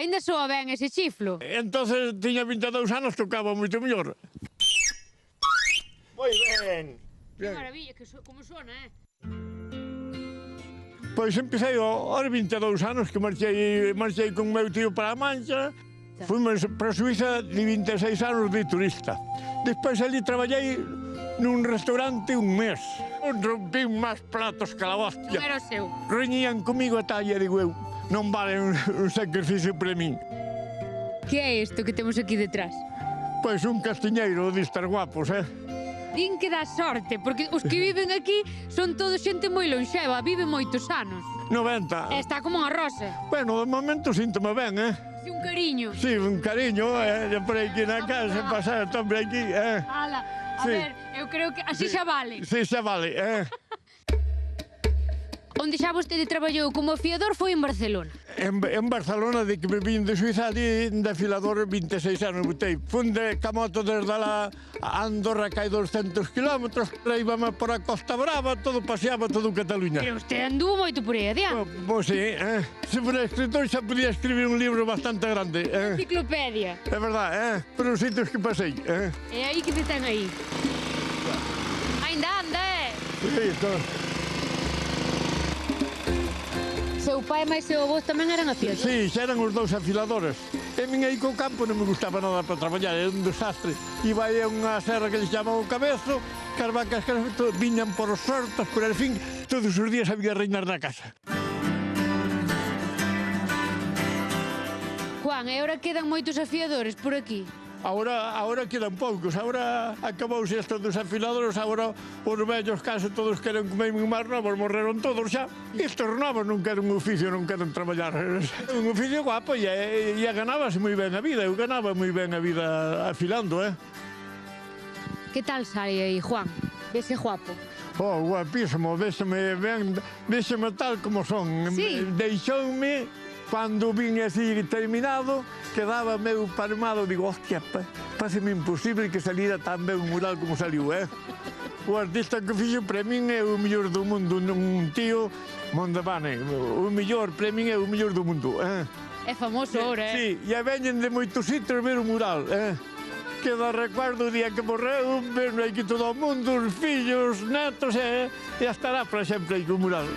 Ainda soa ben ese chiflo. Entonces tiña 22 anos, tocaba moito mellor. Moi ben. Que maravilla, como sona, Pois empecé aos 22 anos que marchei con meu tío para a Mancha. Fomos para a Suiza de 26 anos de turista. Despois ali traballei nun restaurante un mes. Rompí máis platos que la hostia. Non era o seu. Reñían comigo a talla, digo eu. Non vale un sacrificio para min. Que é isto que temos aquí detrás? Pois un castiñeiro de estar guapos, Din que dá sorte, porque os que viven aquí son todos xente moi lonxeva, viven moitos anos. 90. E está como unha rosa. Bueno, de momento síntome ben, Si un cariño. Sí, un cariño, por aquí na casa, pasar o hombre aquí, Ala, a ver, eu creo que así xa vale. Sí, xa vale, Onde xa vostede traballou como afiador foi en Barcelona. En Barcelona, de que me vim de Suiza, ali de afilador 26 anos botei. Fun de camoto desde a Andorra, que hai 200 kilómetros, íbamos por a Costa Brava, todo paseaba todo Cataluña. Pero usted anduvo moito por aí adiante. Pois sí, se fora escritor xa podía escribir un libro bastante grande. Enciclopedia. É verdade, por os sitios que pasei. E aí que te ten aí? Ainda anda, Sí, todo. Seu pai e máis seu avós tamén eran afiadores. Sí, xa eran os dous afiladores. E min aí co campo non me gustaba nada para traballar, era un desastre. Iba aí a unha serra que se chama o Cabezo, que as vacas viñan por os hortos, por el fin, todos os días había reinar na casa. Juan, e agora quedan moitos afiadores por aquí? Ahora quedan poucos, ahora acabouse isto dos afiladores, agora os vellos case todos queren comer máis novos, morreron todos xa. Estos novos non queren un oficio, non queren traballar. Un oficio guapo e ganábase moi ben a vida, eu ganaba moi ben a vida afilando, Que tal sai aí, Juan? Vese guapo? Oh, guapísimo, véxeme ben, véxeme tal como son. Sí. Deixoume, cando vin así terminado, quedaba meu parmado, digo, hostia, páseme imposible que saliera tan ben un mural como saliu, O artista que fixo para min é o mellor do mundo, un tío Mondavane, o mellor para min é o mellor do mundo, É famoso ahora, Sí, e veñen de moitos sitios ver o mural, Queda recuerdo o día que morreu, ven aquí todo o mundo, os fillos, os netos, e estará para sempre aí co mural.